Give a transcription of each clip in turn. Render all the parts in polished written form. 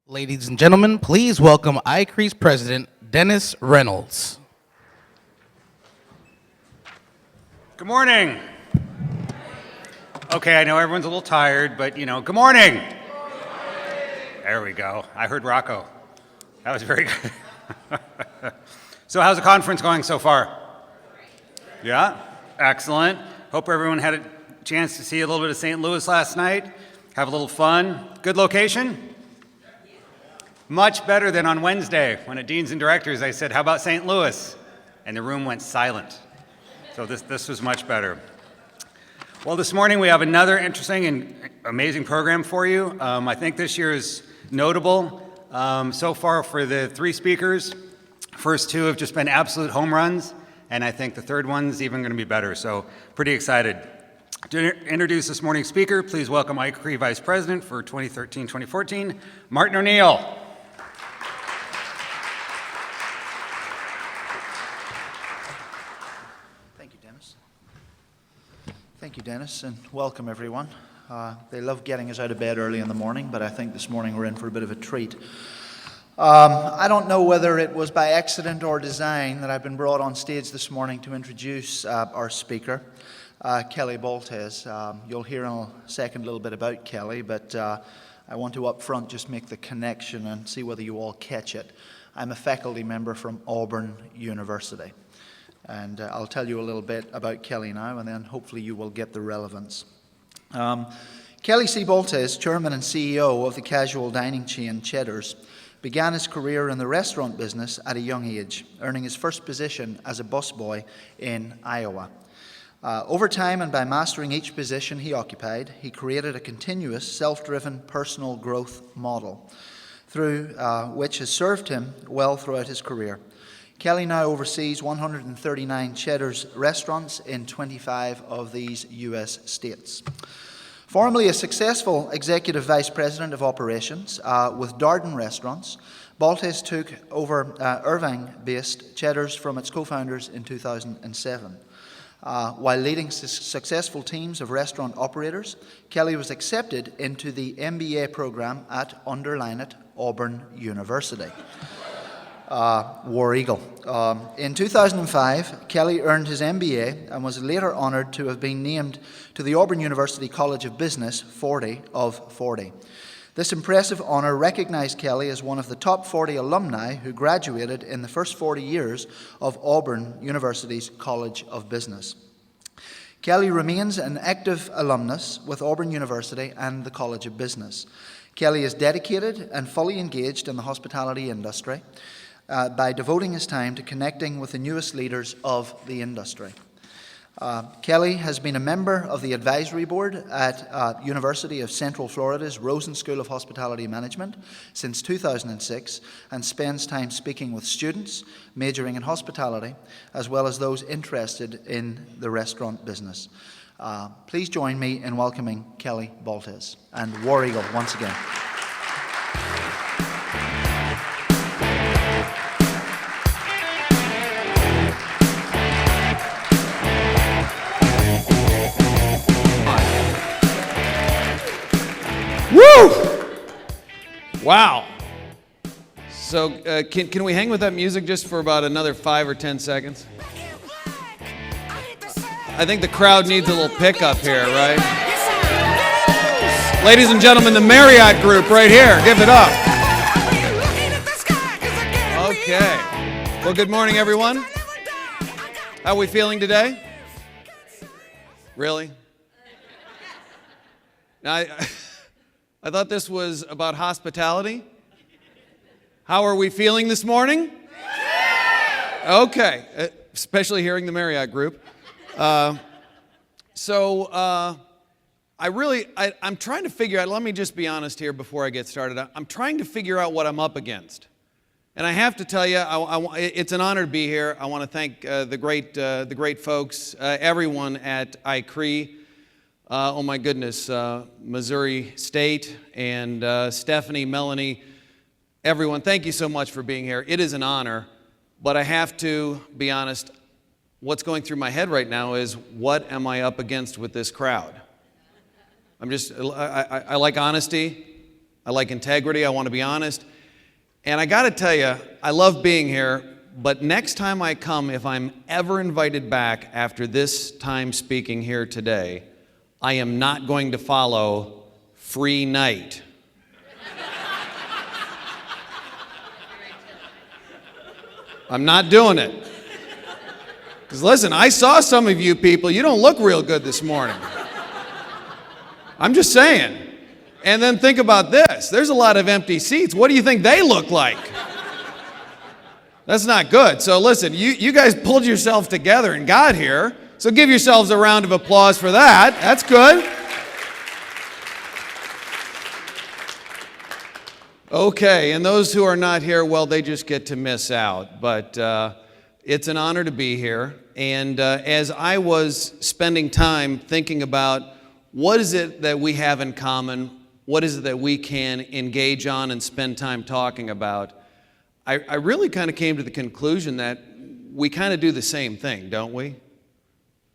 Ladies and gentlemen, please welcome ICHRIE's president, Dennis Reynolds. Good morning. Okay, I know everyone's a little tired, but good morning. Good morning. There we go. I heard Rocco. That was very good. So how's the conference going so far? Yeah? Excellent. Hope everyone had a chance to see a little bit of St. Louis last night. Have a little fun. Good location? Much better than on Wednesday when at Deans and Directors I said, how about St. Louis? And the room went silent. So this was much better. Well, this morning we have another interesting and amazing program for you. I think this year is notable. So far for the three speakers, first two have just been absolute home runs, and I think the third one's even going to be better. So pretty excited. To introduce this morning's speaker, please welcome ICHRIE Vice President for 2013-2014, Martin O'Neill. Thank you, Dennis, and welcome everyone. They love getting us out of bed early in the morning, but I think this morning we're in for a bit of a treat. I don't know whether it was by accident or design that I've been brought on stage this morning to introduce our speaker, Kelly Baltes. You'll hear in a second a little bit about Kelly, but I want to up front just make the connection and see whether you all catch it. I'm a faculty member from Auburn University. And I'll tell you a little bit about Kelly now, and then hopefully you will get the relevance. Kelly C. Baltes, Chairman and CEO of the casual dining chain Cheddar's, began his career in the restaurant business at a young age, earning his first position as a busboy in Iowa. Over time and by mastering each position he occupied, he created a continuous, self-driven personal growth model, through which has served him well throughout his career. Kelly now oversees 139 Cheddar's restaurants in 25 of these U.S. states. Formerly a successful executive vice president of operations with Darden Restaurants, Baltes took over Irvine-based Cheddar's from its co-founders in 2007. While leading successful teams of restaurant operators, Kelly was accepted into the MBA program at underline it, Auburn University. War Eagle. In 2005, Kelly earned his MBA and was later honored to have been named to the Auburn University College of Business 40 of 40. This impressive honor recognized Kelly as one of the top 40 alumni who graduated in the first 40 years of Auburn University's College of Business. Kelly remains an active alumnus with Auburn University and the College of Business. Kelly is dedicated and fully engaged in the hospitality industry, by devoting his time to connecting with the newest leaders of the industry. Kelly has been a member of the advisory board at University of Central Florida's Rosen School of Hospitality Management since 2006 and spends time speaking with students majoring in hospitality as well as those interested in the restaurant business. Please join me in welcoming Kelly Baltes and War Eagle once again. Woo! Wow. So can we hang with that music just for about another 5 or 10 seconds? I think the crowd needs a little pickup here, right? Ladies and gentlemen, the Marriott group right here. Give it up. Okay. Well, good morning, everyone. How are we feeling today? Really? Now, I thought this was about hospitality. How are we feeling this morning? Okay, especially hearing the Marriott group. I'm trying to figure out, let me just be honest here before I get started. I'm trying to figure out what I'm up against. And I have to tell you, it's an honor to be here. I want to thank the great folks, everyone at ICHRIE. Oh my goodness, Missouri State and Stephanie, Melanie, everyone, thank you so much for being here. It is an honor, but I have to be honest, what's going through my head right now is, what am I up against with this crowd? I like honesty. I like integrity. I want to be honest. And I got to tell you, I love being here, but next time I come, if I'm ever invited back after this time speaking here today, I am not going to follow free night. I'm not doing it. Because listen, I saw some of you people, you don't look real good this morning. I'm just saying. And then think about this. There's a lot of empty seats. What do you think they look like? That's not good. So listen, you guys pulled yourself together and got here. So give yourselves a round of applause for that. That's good. Okay, and those who are not here, well, they just get to miss out. But it's an honor to be here. And as I was spending time thinking about what is it that we have in common, what is it that we can engage on and spend time talking about, I really kind of came to the conclusion that we kind of do the same thing, don't we?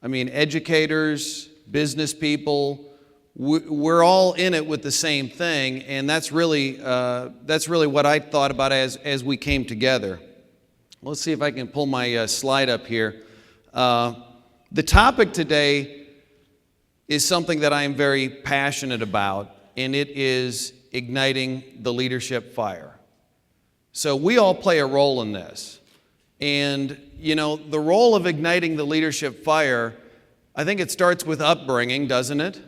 I mean, educators, business people, we're all in it with the same thing, and that's really what I thought about as we came together. Let's see if I can pull my slide up here. The topic today is something that I am very passionate about, and it is igniting the leadership fire. So we all play a role in this. And, you know, the role of igniting the leadership fire, I think it starts with upbringing, doesn't it?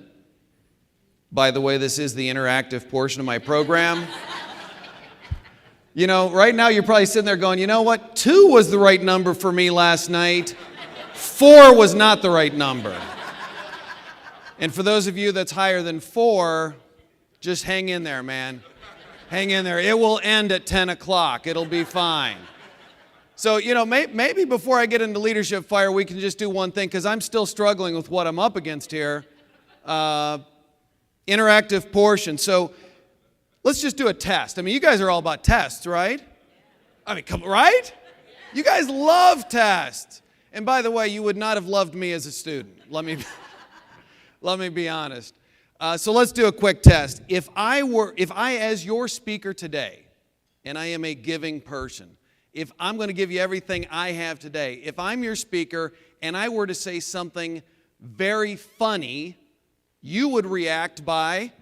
By the way, this is the interactive portion of my program. You know, right now you're probably sitting there going, you know what? 2 was the right number for me last night. 4 was not the right number. And for those of you that's higher than 4, just hang in there, man. Hang in there. It will end at 10 o'clock. It'll be fine. So, you know, maybe before I get into leadership fire, we can just do one thing, because I'm still struggling with what I'm up against here. Interactive portion. So let's just do a test. I mean, you guys are all about tests, right? I mean, right? You guys love tests. And by the way, you would not have loved me as a student. Let me be honest. So let's do a quick test. If I as your speaker today, and I am a giving person, if I'm going to give you everything I have today, if I'm your speaker and I were to say something very funny, you would react by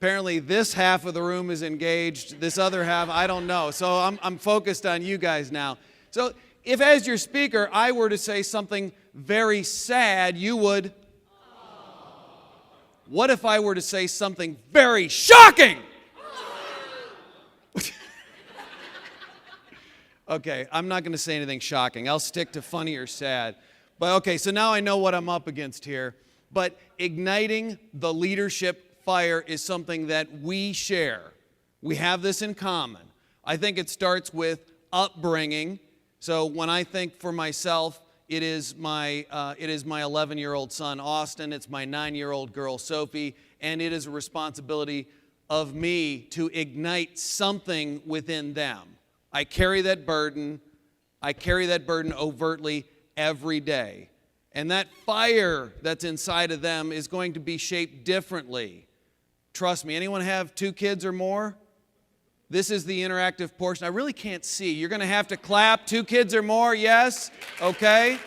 apparently this half of the room is engaged, this other half, I don't know. So I'm focused on you guys now. So if as your speaker I were to say something very sad, you would. What if I were to say something very shocking? Okay, I'm not going to say anything shocking. I'll stick to funny or sad. But okay, so now I know what I'm up against here. But igniting the leadership fire is something that we share. We have this in common. I think it starts with upbringing. So when I think for myself, it is my 11-year-old son, Austin. It's my 9-year-old girl, Sophie. And it is a responsibility of me to ignite something within them. I carry that burden. I carry that burden overtly every day. And that fire that's inside of them is going to be shaped differently. Trust me. Anyone have 2 kids or more? This is the interactive portion. I really can't see. You're going to have to clap. 2 kids or more, yes? Okay.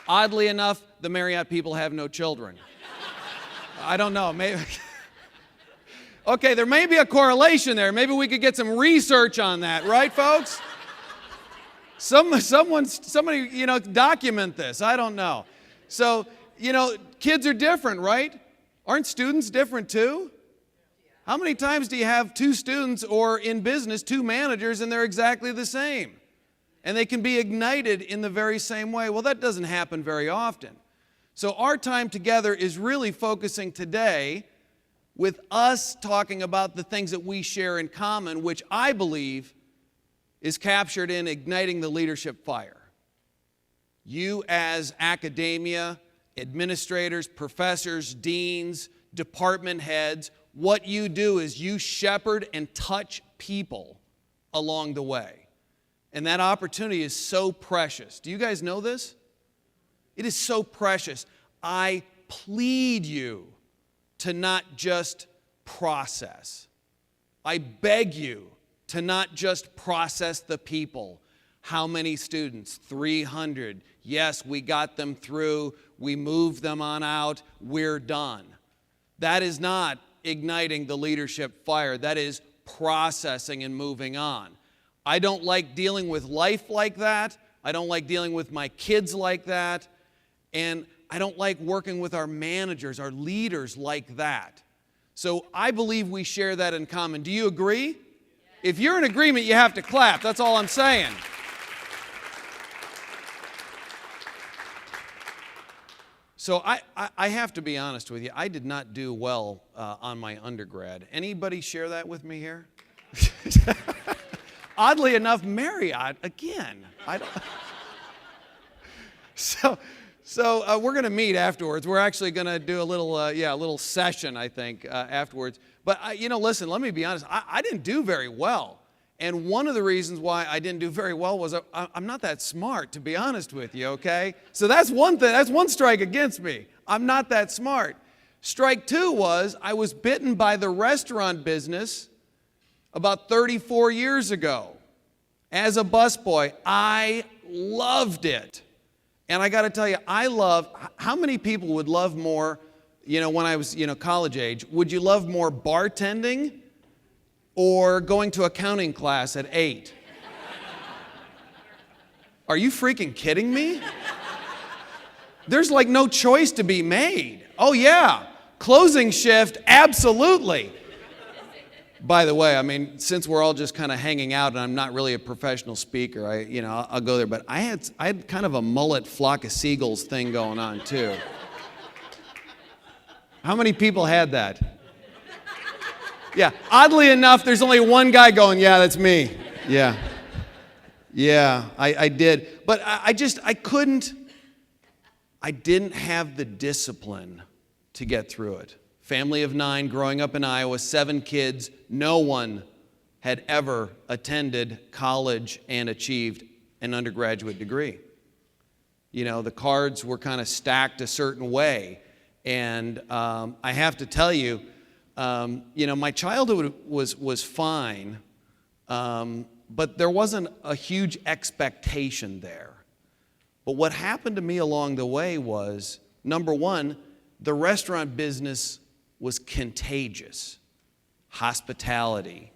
Oddly enough, the Marriott people have no children. I don't know. Maybe. Okay, there may be a correlation there. Maybe we could get some research on that, right, folks? Somebody, you know, document this. I don't know. So, you know, kids are different, right? Aren't students different too? How many times do you have 2 students, or in business, 2 managers, and they're exactly the same? And they can be ignited in the very same way. Well, that doesn't happen very often. So our time together is really focusing today with us talking about the things that we share in common, which I believe is captured in igniting the leadership fire. You as academia, administrators, professors, deans, department heads, what you do is you shepherd and touch people along the way. And that opportunity is so precious. Do you guys know this? It is so precious. I plead you to not just process. I beg you to not just process the people. How many students? 300. Yes, we got them through. We moved them on out. We're done. That is not igniting the leadership fire. That is processing and moving on. I don't like dealing with life like that. I don't like dealing with my kids like that. And I don't like working with our managers, our leaders like that. So I believe we share that in common. Do you agree? Yes. If you're in agreement, you have to clap. That's all I'm saying. So I have to be honest with you. I did not do well on my undergrad. Anybody share that with me here? Oddly enough, Marriott again. I don't. So we're going to meet afterwards. We're actually going to do a little session, I think, afterwards. But listen. Let me be honest. I didn't do very well. And one of the reasons why I didn't do very well was I'm not that smart, to be honest with you, okay? So that's one thing. That's one strike against me. I'm not that smart. Strike two was I was bitten by the restaurant business about 34 years ago. As a busboy, I loved it. And I got to tell you, how many people would love more, when I was, college age, would you love more bartending or going to accounting class at 8? Are you freaking kidding me? There's like no choice to be made. Oh yeah, closing shift, absolutely. By the way, I mean, since we're all just kind of hanging out and I'm not really a professional speaker, I'll go there, but I had kind of a mullet flock of seagulls thing going on too. How many people had that? Yeah, oddly enough, there's only one guy going, yeah, that's me. Yeah, I did. But I didn't have the discipline to get through it. Family of 9, growing up in Iowa, 7 kids. No one had ever attended college and achieved an undergraduate degree. The cards were kind of stacked a certain way. And I have to tell you, my childhood was fine, but there wasn't a huge expectation there. But what happened to me along the way was, number one, the restaurant business was contagious. Hospitality,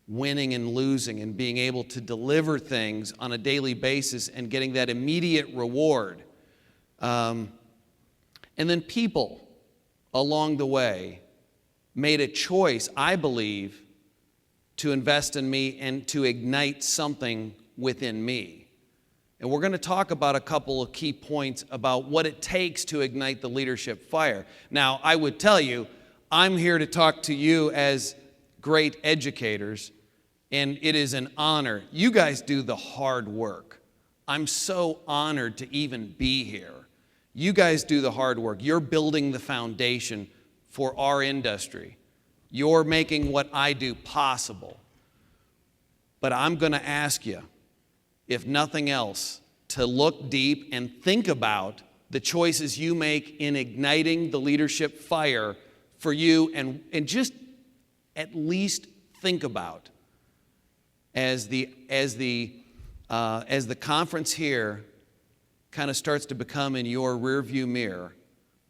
winning and losing, and being able to deliver things on a daily basis and getting that immediate reward. And then people along the way made a choice, I believe, to invest in me and to ignite something within me. And we're going to talk about a couple of key points about what it takes to ignite the leadership fire. Now, I would tell you, I'm here to talk to you as great educators, and it is an honor. You guys do the hard work. I'm so honored to even be here. You guys do the hard work. You're building the foundation for our industry. You're making what I do possible. But I'm going to ask you, if nothing else, to look deep and think about the choices you make in igniting the leadership fire for you, and just at least think about as the conference here kind of starts to become in your rearview mirror.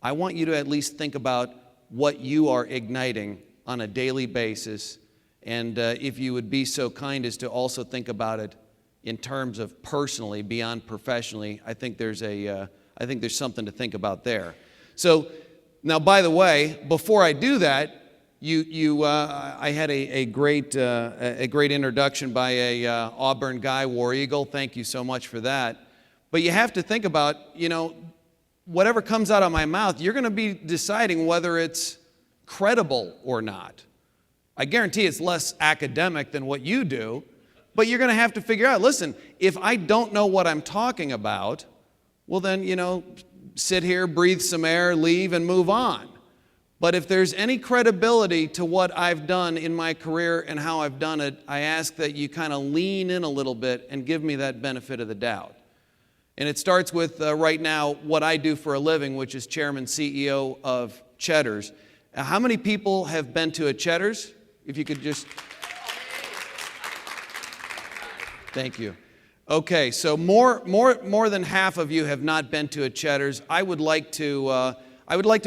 I want you to at least think about what you are igniting on a daily basis, and if you would be so kind as to also think about it in terms of personally beyond professionally. I think there's something to think about there. So now, by the way, before I do that, I had a great introduction by a Auburn guy, War Eagle. Thank you so much for that. But you have to think about, whatever comes out of my mouth, you're going to be deciding whether it's credible or not. I guarantee it's less academic than what you do, but you're going to have to figure out, listen, if I don't know what I'm talking about, well then, sit here, breathe some air, leave, and move on. But if there's any credibility to what I've done in my career and how I've done it, I ask that you kind of lean in a little bit and give me that benefit of the doubt. And it starts with, right now, what I do for a living, which is chairman, CEO of Cheddar's. How many people have been to a Cheddar's? If you could just... Thank you. Okay, so more than half of you have not been to a Cheddar's. I would like to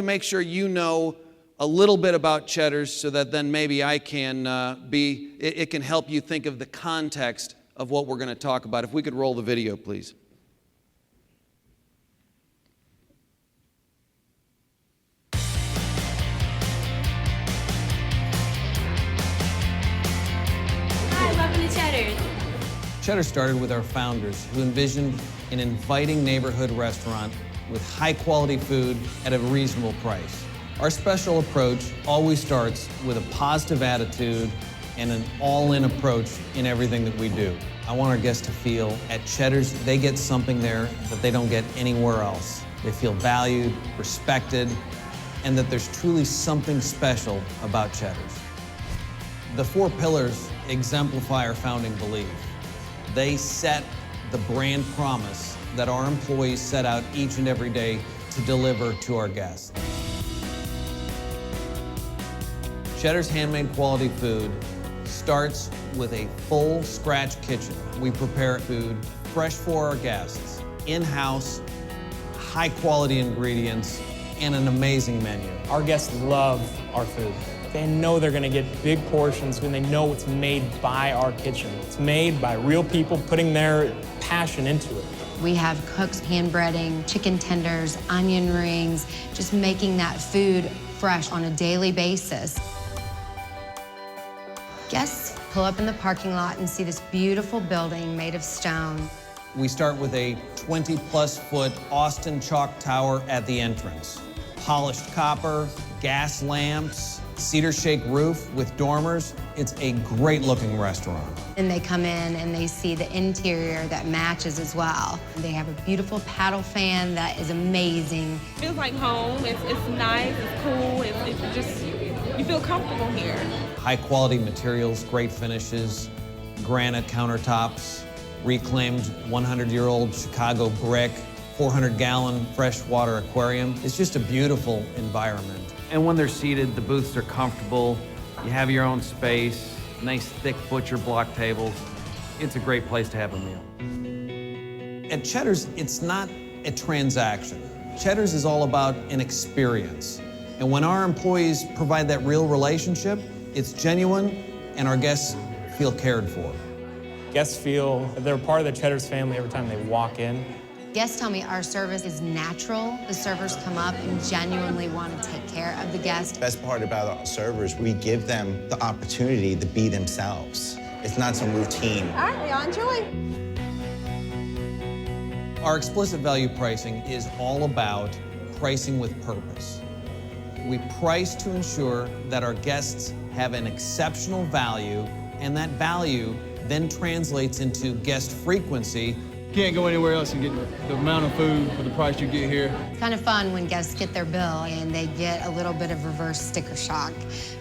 make sure you know a little bit about Cheddar's, so that then maybe I can it can help you think of the context of what we're going to talk about. If we could roll the video, please. Hi, welcome to Cheddar. Cheddar started with our founders, who envisioned an inviting neighborhood restaurant with high-quality food at a reasonable price. Our special approach always starts with a positive attitude and an all-in approach in everything that we do. I want our guests to feel at Cheddar's they get something there that they don't get anywhere else. They feel valued, respected, and that there's truly something special about Cheddar's. The 4 pillars exemplify our founding belief. They set the brand promise that our employees set out each and every day to deliver to our guests. Cheddar's handmade quality food starts with a full scratch kitchen. We prepare food fresh for our guests, in-house, high quality ingredients, and an amazing menu. Our guests love our food. They know they're gonna get big portions and they know it's made by our kitchen. It's made by real people putting their passion into it. We have cooks hand breading, chicken tenders, onion rings, just making that food fresh on a daily basis. Guests pull up in the parking lot and see this beautiful building made of stone. We start with a 20-plus foot Austin chalk tower at the entrance. Polished copper, gas lamps, cedar shake roof with dormers. It's a great looking restaurant. And they come in and they see the interior that matches as well. They have a beautiful paddle fan that is amazing. Feels like home. It's nice, it's cool, it's just, you feel comfortable here. High quality materials, great finishes, granite countertops, reclaimed 100-year-old Chicago brick, 400-gallon freshwater aquarium. It's just a beautiful environment. And when they're seated, the booths are comfortable. You have your own space, nice thick butcher block tables. It's a great place to have a meal. At Cheddar's, it's not a transaction. Cheddar's is all about an experience. And when our employees provide that real relationship, it's genuine and our guests feel cared for. Guests feel that they're part of the Cheddar's family every time they walk in. Guests tell me our service is natural. The servers come up and genuinely want to take care of the guest. Best part about our servers, we give them the opportunity to be themselves. It's not some routine. All right, y'all enjoy. Our explicit value pricing is all about pricing with purpose. We price to ensure that our guests have an exceptional value, and that value then translates into guest frequency. Can't go anywhere else and get the amount of food for the price you get here. It's kind of fun when guests get their bill and they get a little bit of reverse sticker shock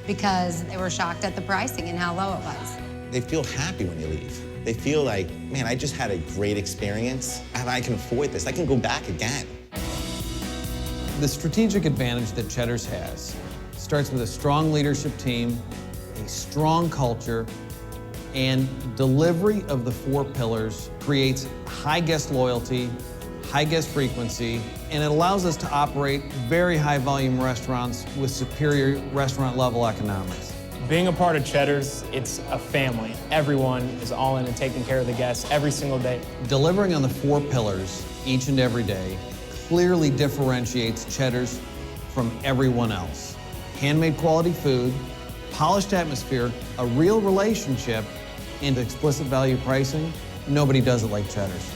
because they were shocked at the pricing and how low it was. They feel happy when they leave. They feel like, man, I just had a great experience and I can afford this. I can go back again. The strategic advantage that Cheddar's has starts with a strong leadership team, a strong culture, and delivery of the 4 pillars creates high guest loyalty, high guest frequency, and it allows us to operate very high volume restaurants with superior restaurant level economics. Being a part of Cheddar's, it's a family. Everyone is all in and taking care of the guests every single day. Delivering on the 4 pillars each and every day clearly differentiates Cheddar's from everyone else. Handmade quality food, polished atmosphere, a real relationship, and explicit value pricing. Nobody does it like Cheddar's.